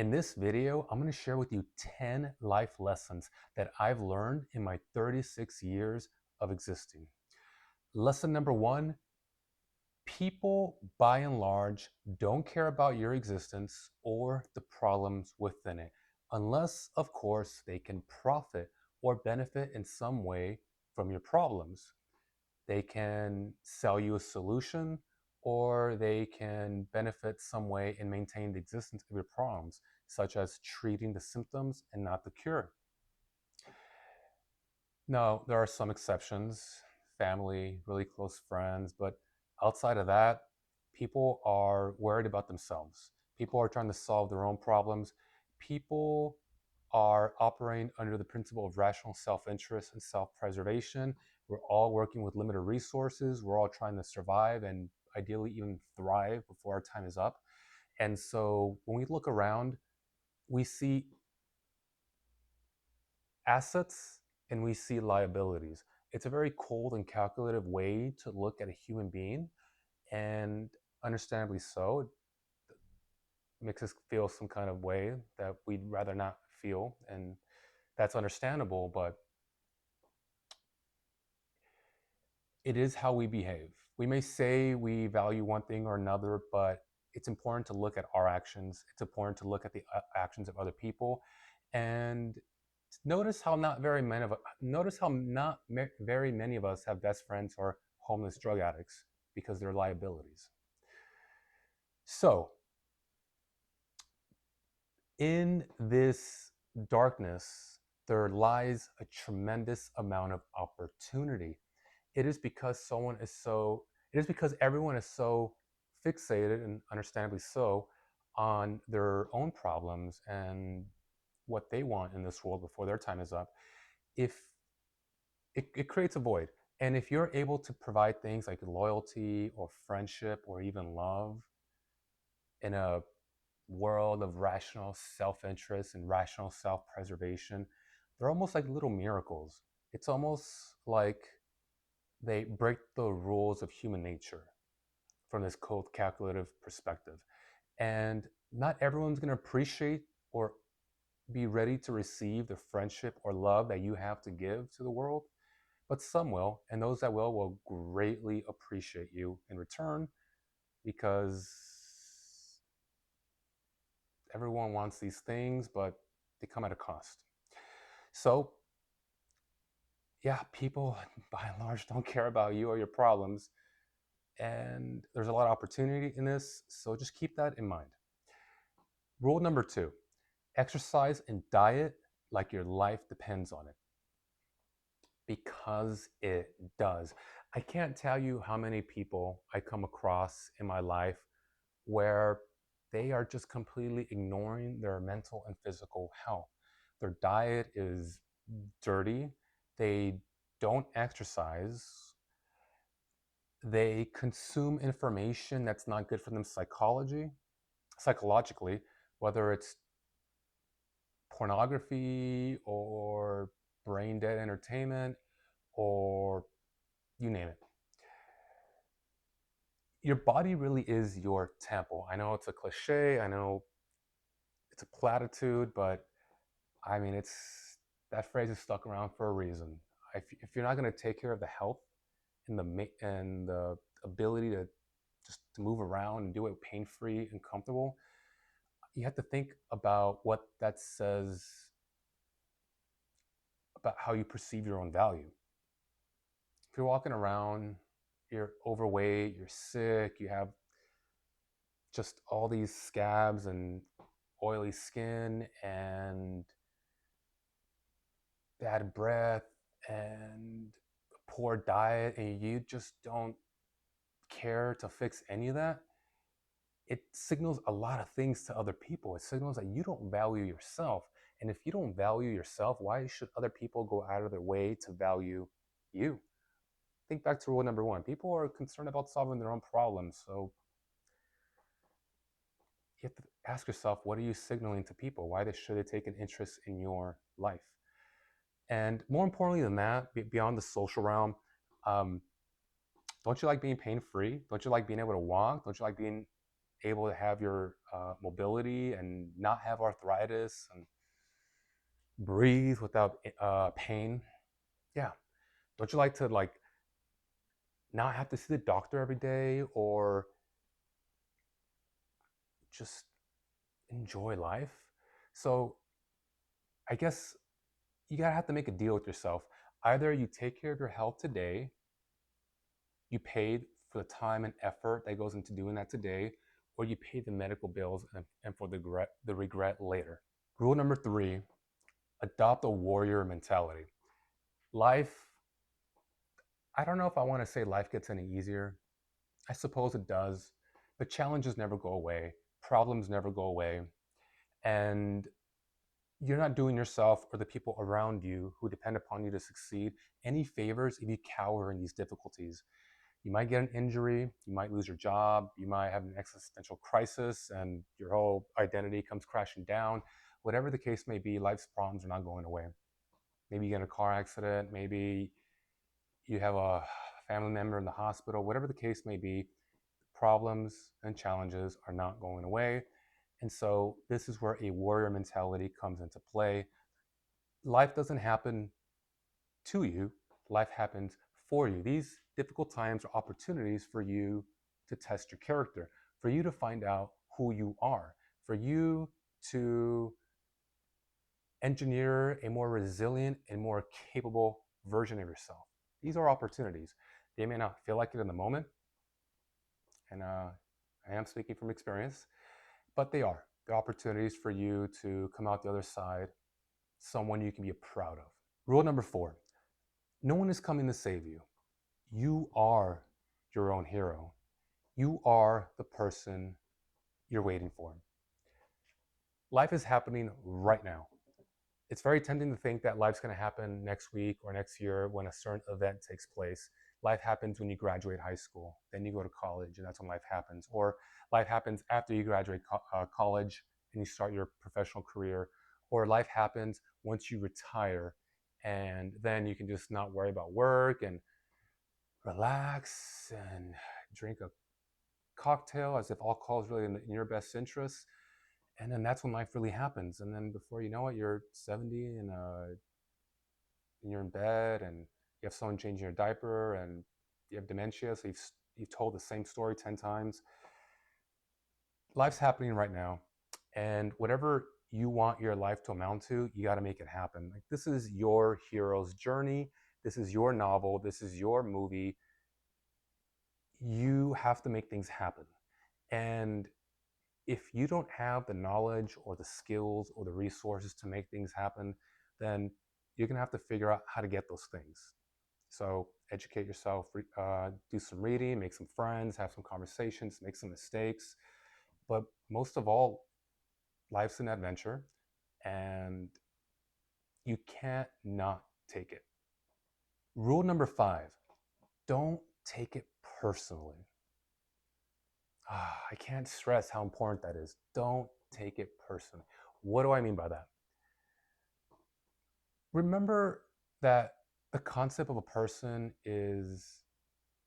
In this video, I'm going to share with you 10 life lessons that I've learned in my 36 years of existing. Lesson number one, people by and large don't care about your existence or the problems within it, unless, of course, they can profit or benefit in some way from your problems. They can sell you a solution, or they can benefit some way and maintain the existence of your problems, such as treating the symptoms and not the cure. No, there are some exceptions, family, really close friends, but outside of that, people are worried about themselves. People are trying to solve their own problems. People are operating under the principle of rational self-interest and self-preservation. We're all working with limited resources. We're all trying to survive and ideally even thrive before our time is up. And so when we look around, we see assets and we see liabilities. It's a very cold and calculative way to look at a human being, and understandably so. It makes us feel some kind of way that we'd rather not feel, and that's understandable, but it is how we behave. We may say we value one thing or another, but it's important to look at our actions. It's important to look at the actions of other people, and notice how not very many of us have best friends or homeless drug addicts because they're liabilities. So, in this darkness, there lies a tremendous amount of opportunity. It is because everyone is so fixated, and understandably so, on their own problems and what they want in this world before their time is up. If it creates a void, and if you're able to provide things like loyalty or friendship or even love in a world of rational self-interest and rational self-preservation, they're almost like little miracles. It's almost like they break the rules of human nature from this cold, calculative perspective. And not everyone's going to appreciate or be ready to receive the friendship or love that you have to give to the world, but some will, and those that will greatly appreciate you in return, because everyone wants these things, but they come at a cost. So, yeah, people by and large don't care about you or your problems, and there's a lot of opportunity in this, so just keep that in mind. Rule number two, exercise and diet like your life depends on it, because it does. I can't tell you how many people I come across in my life where they are just completely ignoring their mental and physical health. Their diet is dirty. They don't exercise. They consume information that's not good for them psychologically, whether it's pornography or brain dead entertainment or you name it. Your body really is your temple. I know it's a cliche, I know it's a platitude, but I mean, that phrase is stuck around for a reason. If you're not going to take care of the health and the ability to just to move around and do it pain-free and comfortable, you have to think about what that says about how you perceive your own value. If you're walking around, you're overweight, you're sick, you have just all these scabs and oily skin and bad breath and poor diet, and you just don't care to fix any of that, it signals a lot of things to other people. It signals that you don't value yourself. And if you don't value yourself, why should other people go out of their way to value you? Think back to rule number one. People are concerned about solving their own problems. So you have to ask yourself, what are you signaling to people? Why should they take an interest in your life? And more importantly than that, beyond the social realm, um, don't you like being pain-free? Don't you like being able to walk? Don't you like being able to have your mobility and not have arthritis and breathe without pain? Yeah. Don't you like to not have to see the doctor every day, or just enjoy life? So I guess you gotta have to make a deal with yourself. Either you take care of your health today, you paid for the time and effort that goes into doing that today, or you pay the medical bills and for the regret later. Rule number 3: adopt a warrior mentality. Life, I don't know if I want to say life gets any easier. I suppose it does, but challenges never go away, problems never go away, and you're not doing yourself or the people around you who depend upon you to succeed any favors if you cower in these difficulties. You might get an injury, you might lose your job, you might have an existential crisis and your whole identity comes crashing down. Whatever the case may be, life's problems are not going away. Maybe you get in a car accident, maybe you have a family member in the hospital, whatever the case may be, problems and challenges are not going away. And so this is where a warrior mentality comes into play. Life doesn't happen to you, life happens for you. These difficult times are opportunities for you to test your character, for you to find out who you are, for you to engineer a more resilient and more capable version of yourself. These are opportunities. They may not feel like it in the moment, and I am speaking from experience, but they are. They're opportunities for you to come out the other side someone you can be proud of. Rule number 4: no one is coming to save you. You are your own hero. You are the person you're waiting for. Life is happening right now. It's very tempting to think that life's going to happen next week or next year when a certain event takes place. Life happens when you graduate high school, then you go to college, and that's when life happens. Or life happens after you graduate college and you start your professional career. Or life happens once you retire, and then you can just not worry about work and relax and drink a cocktail as if alcohol is really in your best interest. And then that's when life really happens. And then before you know it, you're 70 and you're in bed and you have someone changing your diaper and you have dementia. So you've told the same story 10 times. Life's happening right now. And whatever you want your life to amount to, you got to make it happen. Like, this is your hero's journey. This is your novel. This is your movie. You have to make things happen. And if you don't have the knowledge or the skills or the resources to make things happen, then you're going to have to figure out how to get those things. So educate yourself, do some reading, make some friends, have some conversations, make some mistakes. But most of all, life's an adventure and you can't not take it. Rule number 5: don't take it personally. I can't stress how important that is. Don't take it personally. What do I mean by that? Remember that the concept of a person is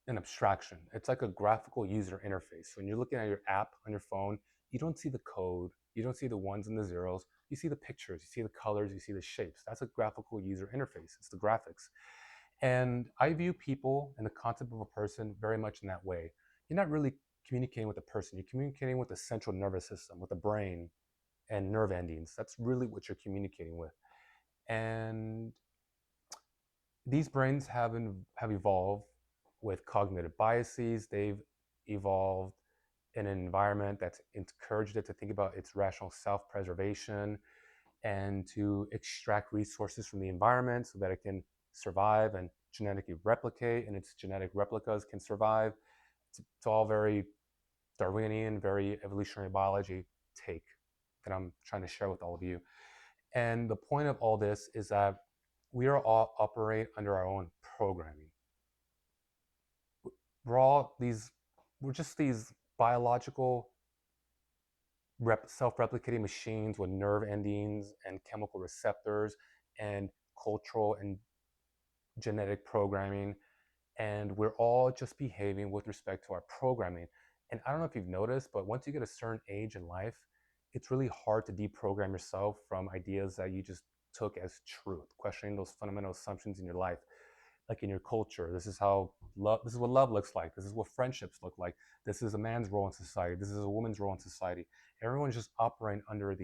an abstraction. It's like a graphical user interface. When you're looking at your app on your phone, you don't see the code, you don't see the ones and the zeros, you see the pictures, you see the colors, you see the shapes. That's a graphical user interface. It's the graphics. And I view people and the concept of a person very much in that way. You're not really communicating with a person, you're communicating with the central nervous system, with the brain and nerve endings. That's really what you're communicating with. And these brains have evolved with cognitive biases. They've evolved in an environment that's encouraged it to think about its rational self-preservation and to extract resources from the environment so that it can survive and genetically replicate, and its genetic replicas can survive. It's all very Darwinian, very evolutionary biology take that I'm trying to share with all of you. And the point of all this is that we are all operate under our own programming. We're just these biological self-replicating machines with nerve endings and chemical receptors and cultural and genetic programming, and we're all just behaving with respect to our programming. And I don't know if you've noticed, but once you get a certain age in life, it's really hard to deprogram yourself from ideas that you just took as truth, questioning those fundamental assumptions in your life, like in your culture. This is what love looks like. This is what friendships look like. This is a man's role in society. This is a woman's role in society. Everyone's just operating under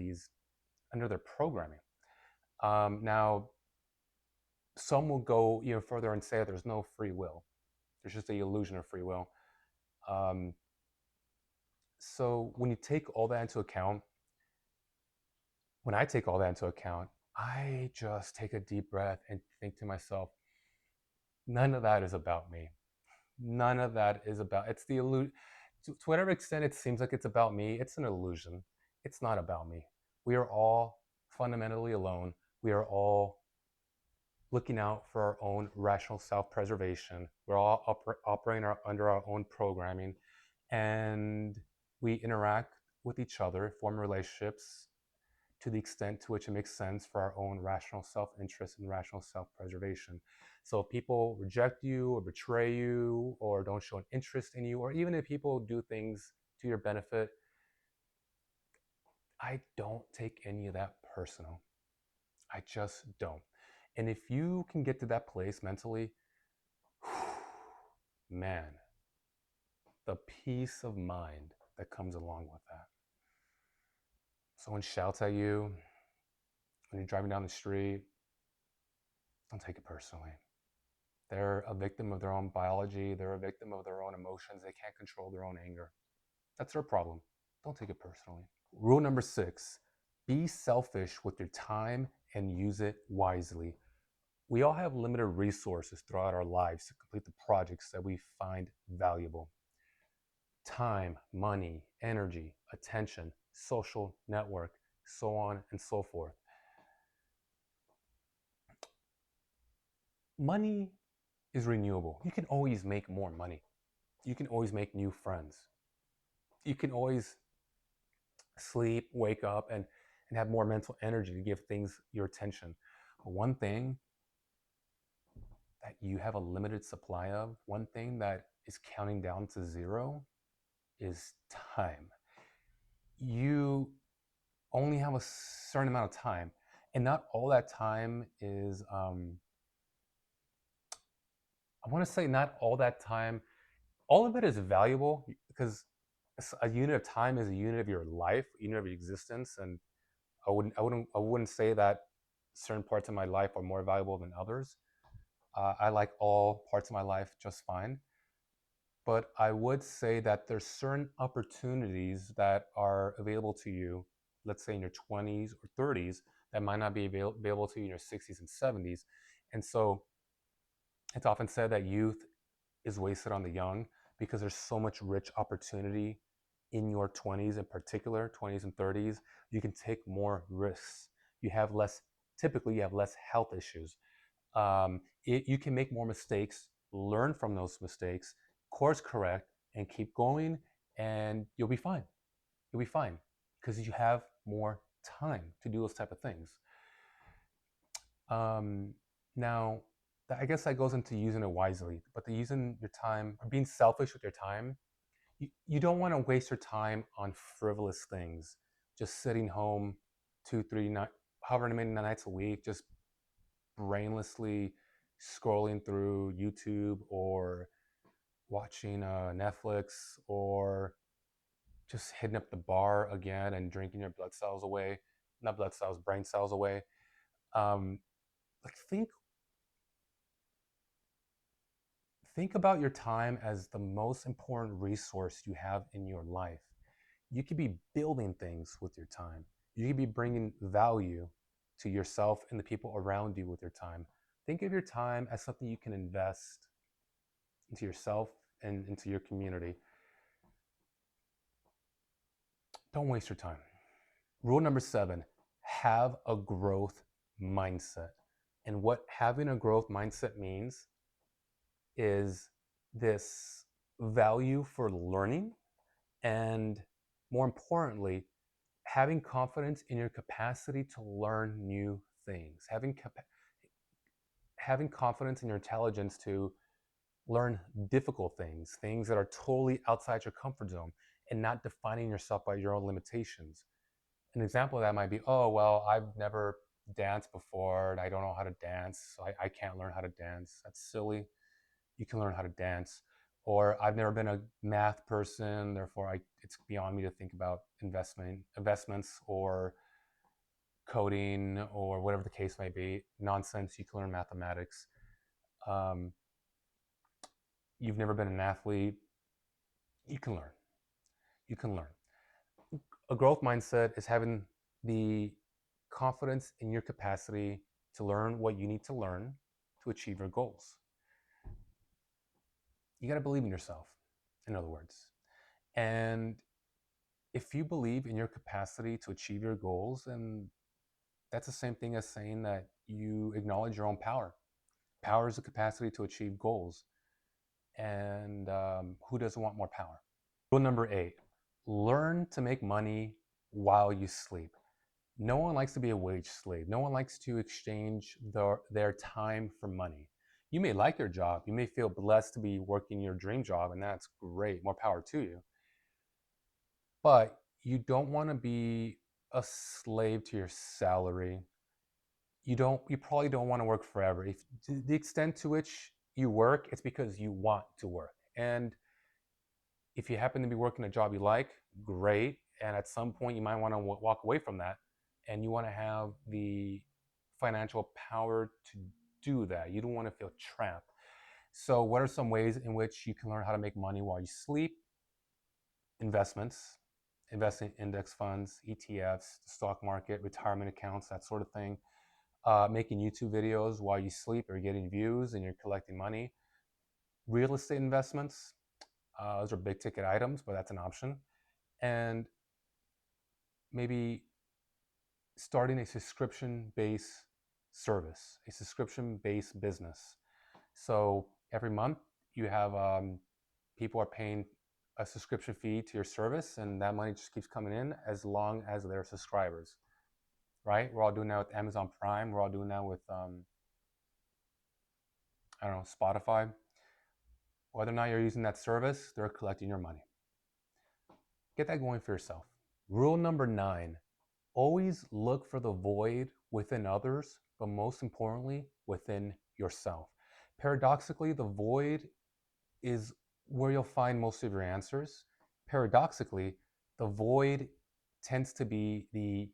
their programming. Now, some will go even further and say that there's no free will. There's just the illusion of free will. Um, so when you take all that into account, when I take all that into account, I just take a deep breath and think to myself, none of that is about me. None of that is about, it's the illusion. To whatever extent it seems like it's about me, it's an illusion. It's not about me. We are all fundamentally alone. We are all looking out for our own rational self-preservation. We're all operating under our own programming, and we interact with each other, form relationships to the extent to which it makes sense for our own rational self-interest and rational self-preservation. So if people reject you or betray you or don't show an interest in you, or even if people do things to your benefit, I don't take any of that personal. I just don't. And if you can get to that place mentally, man, the peace of mind that comes along with that. Someone shouts at you when you're driving down the street, don't take it personally. They're a victim of their own biology. They're a victim of their own emotions. They can't control their own anger. That's their problem. Don't take it personally. Rule number 6, be selfish with your time and use it wisely. We all have limited resources throughout our lives to complete the projects that we find valuable. Time, money, energy, attention, social network, so on and so forth. Money is renewable. You can always make more money. You can always make new friends. You can always sleep, wake up, and have more mental energy to give things your attention. But one thing that you have a limited supply of, one thing that is counting down to zero, is time. You only have a certain amount of time, and not all that time is, I want to say not all that time, all of it is valuable because a unit of time is a unit of your life, a unit of your existence, and I wouldn't say that certain parts of my life are more valuable than others. I like all parts of my life just fine, but I would say that there's certain opportunities that are available to you, let's say in your 20s or 30s, that might not be available to you in your 60s and 70s. And so it's often said that youth is wasted on the young because there's so much rich opportunity in your 20s, in particular 20s and 30s. You can take more risks. You have less, typically you have less health issues. You can make more mistakes, learn from those mistakes, course correct, and keep going, and you'll be fine. You'll be fine because you have more time to do those type of things. Um, Now, I guess that goes into using it wisely, but the using your time, or being selfish with your time, you don't want to waste your time on frivolous things, just sitting home 2, 3 night, however many nights a week, just brainlessly scrolling through YouTube or watching Netflix, or just hitting up the bar again and drinking your blood cells away, not blood cells, brain cells away. Um, like think about your time as the most important resource you have in your life. You could be building things with your time. You could be bringing value to yourself and the people around you with your time. Think of your time as something you can invest into yourself and into your community. Don't waste your time. Rule number 7, have a growth mindset. And what having a growth mindset means is this value for learning, and more importantly, having confidence in your capacity to learn new things, having confidence in your intelligence to Learn difficult things, things that are totally outside your comfort zone, and not defining yourself by your own limitations. An example of that might be, oh, well, I've never danced before and I don't know how to dance, so I can't learn how to dance. That's silly. You can learn how to dance. Or I've never been a math person, therefore it's beyond me to think about investments or coding or whatever the case may be. Nonsense. You can learn mathematics. Um, you've never been an athlete. You can learn. You can learn. A growth mindset is having the confidence in your capacity to learn what you need to learn to achieve your goals. You got to believe in yourself, in other words. And if you believe in your capacity to achieve your goals, then that's the same thing as saying that you acknowledge your own power. Power is the capacity to achieve goals. And who doesn't want more power? Rule number 8, learn to make money while you sleep. No one likes to be a wage slave. No one likes to exchange their time for money. You may like your job. You may feel blessed to be working your dream job, and that's great. More power to you. But you don't want to be a slave to your salary. You probably don't want to work forever. If to the extent to which you work, it's because you want to work. And if you happen to be working a job you like, great. And at some point, you might want to walk away from that. And you want to have the financial power to do that. You don't want to feel trapped. So, what are some ways in which you can learn how to make money while you sleep? Investments, investing in index funds, ETFs, the stock market, retirement accounts, that sort of thing. Making YouTube videos while you sleep or getting views and you're collecting money. Real estate investments, those are big ticket items, but that's an option. And maybe starting a subscription-based service, a subscription-based business. So every month you have people are paying a subscription fee to your service, and that money just keeps coming in as long as they're subscribers, right? We're all doing that with Amazon Prime. We're all doing that with, I don't know, Spotify. Whether or not you're using that service, they're collecting your money. Get that going for yourself. Rule number 9, always look for the void within others, but most importantly, within yourself. Paradoxically, the void is where you'll find most of your answers. Paradoxically, the void tends to be the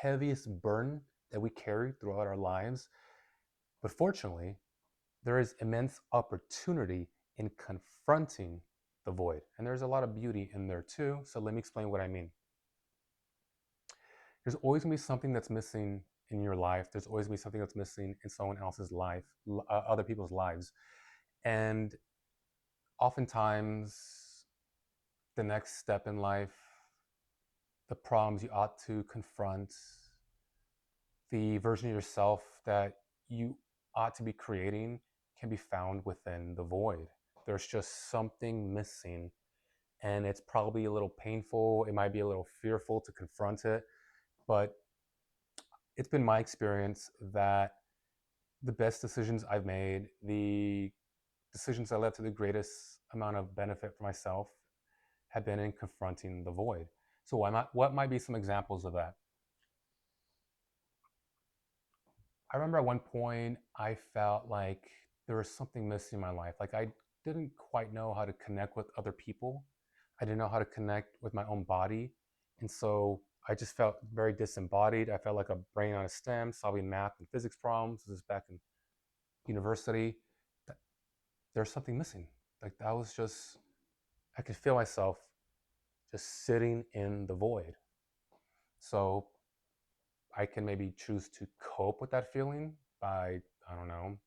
heaviest burden that we carry throughout our lives. But fortunately, there is immense opportunity in confronting the void. And there's a lot of beauty in there too. So let me explain what I mean. There's always going to be something that's missing in your life. There's always going to be something that's missing in someone else's life, other people's lives. And oftentimes, the next step in life, the problems you ought to confront, the version of yourself that you ought to be creating can be found within the void. There's just something missing, and it's probably a little painful. It might be a little fearful to confront it, but it's been my experience that the best decisions I've made, the decisions that led to the greatest amount of benefit for myself, have been in confronting the void. So what might be some examples of that? I remember at one point I felt like there was something missing in my life. Like I didn't quite know how to connect with other people. I didn't know how to connect with my own body. And so I just felt very disembodied. I felt like a brain on a stem, solving math and physics problems. This is back in university. There's something missing. Like that was just, I could feel myself just sitting in the void. So I can maybe choose to cope with that feeling by, I don't know,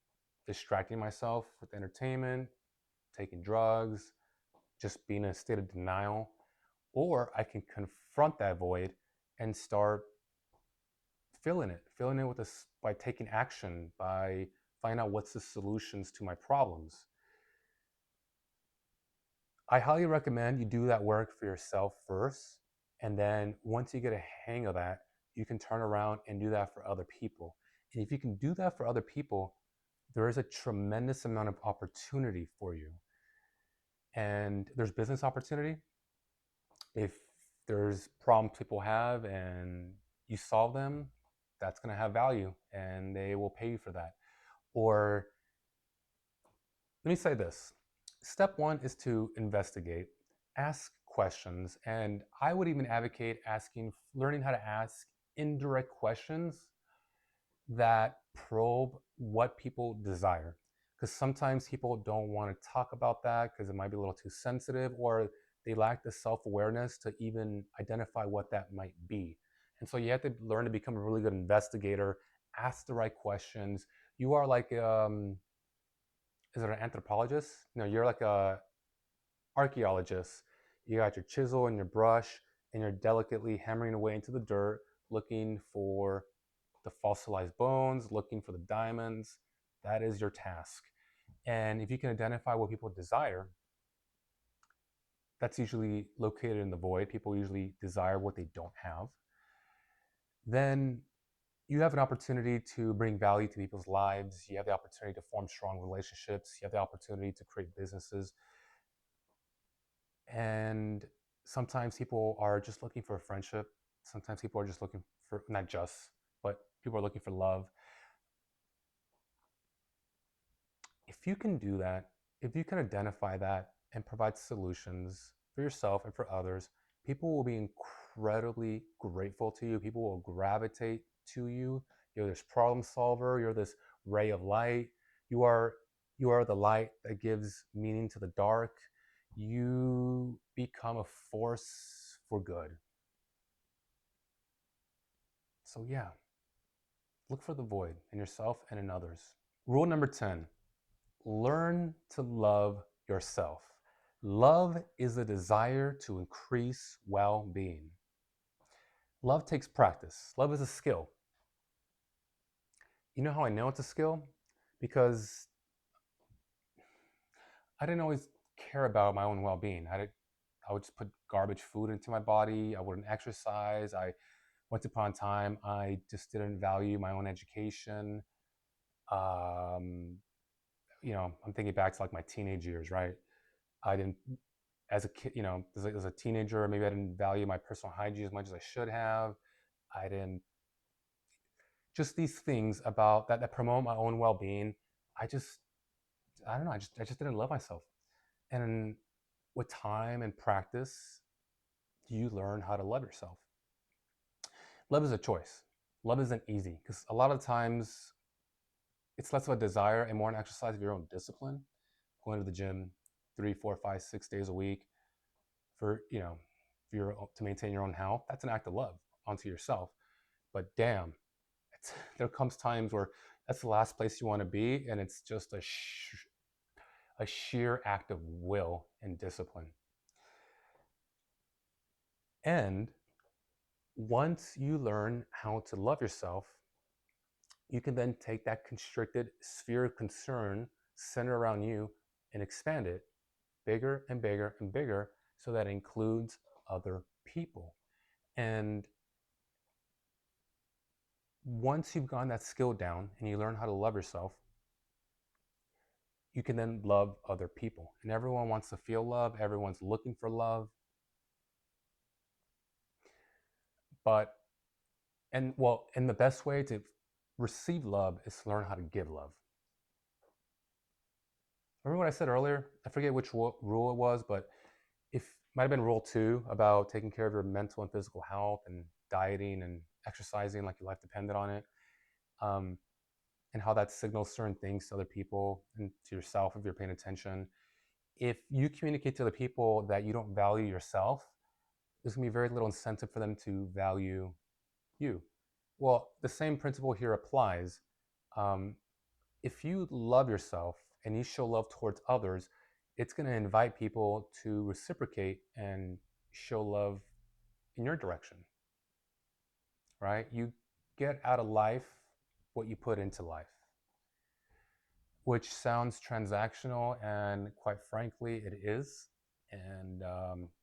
distracting myself with entertainment, taking drugs, just being in a state of denial. Or I can confront that void and start filling it with this by taking action, by finding out what's the solutions to my problems. I highly recommend you do that work for yourself first. And then once you get a hang of that, you can turn around and do that for other people. And if you can do that for other people, there is a tremendous amount of opportunity for you. And there's business opportunity. If there's problems people have and you solve them, that's going to have value and they will pay you for that. Or let me say this. Step one is to investigate, ask questions, and I would even advocate learning how to ask indirect questions that probe what people desire. Because sometimes people don't want to talk about that because it might be a little too sensitive, or they lack the self awareness to even identify what that might be. And so you have to learn to become a really good investigator, ask the right questions. You are like, is it an anthropologist? No, you're like a archaeologist. You got your chisel and your brush, and you're delicately hammering away into the dirt, looking for the fossilized bones, looking for the diamonds. That is your task. And if you can identify what people desire, that's usually located in the void. People usually desire what they don't have. Then you have an opportunity to bring value to people's lives. You have the opportunity to form strong relationships. You have the opportunity to create businesses. And sometimes people are just looking for a friendship. Sometimes people are just looking for, not just, but people are looking for love. If you can do that, if you can identify that and provide solutions for yourself and for others, people will be incredibly grateful to you. People will gravitate to you. You're this problem solver. You're this ray of light. You are you are the light that gives meaning to the dark. You become a force for good. So yeah, look for the void in yourself and in others. Rule number 10. Learn to love yourself. Love is a desire to increase well being. Love takes practice. Love is a skill. You know how I know it's a skill? Because I didn't always care about my own well being. I would just put garbage food into my body. I wouldn't exercise. Once upon a time, I just didn't value my own education. Um, I'm thinking back to like my teenage years, right? I didn't as a kid, as a teenager, maybe I didn't value my personal hygiene as much as I should have. I didn't, just these things about that promote my own well-being. I just, I don't know. I just didn't love myself. And with time and practice, you learn how to love yourself. Love is a choice. Love isn't easy because a lot of times it's less of a desire and more an exercise of your own discipline. Going to the gym 3, 4, 5, 6 days a week for to maintain your own health. That's an act of love onto yourself. But damn, there comes times where that's the last place you want to be, and it's just a sheer act of will and discipline. And once you learn how to love yourself, you can then take that constricted sphere of concern centered around you and expand it bigger and bigger and bigger so that it includes other people. And once you've gotten that skill down and you learn how to love yourself, you can then love other people. And everyone wants to feel love, everyone's looking for love. But, and the best way to receive love is to learn how to give love. Remember what I said earlier? I forget which rule it was, but if might have been rule 2 about taking care of your mental and physical health and dieting and exercising like your life depended on it. And how that signals certain things to other people and to yourself if you're paying attention. If you communicate to the people that you don't value yourself, there's going to be very little incentive for them to value you. Well, the same principle here applies. Um, if you love yourself and you show love towards others, it's going to invite people to reciprocate and show love in your direction, right? You get out of life what you put into life, which sounds transactional, and quite frankly, it is. And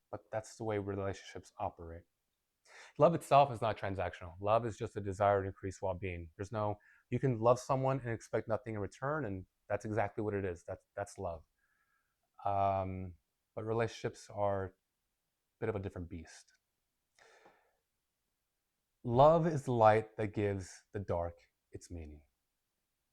but that's the way relationships operate. Love itself is not transactional. Love is just a desire to increase well-being. There's no You can love someone and expect nothing in return, and that's exactly what it is. That's love. Um, but relationships are a bit of a different beast. Love is the light that gives the dark its meaning.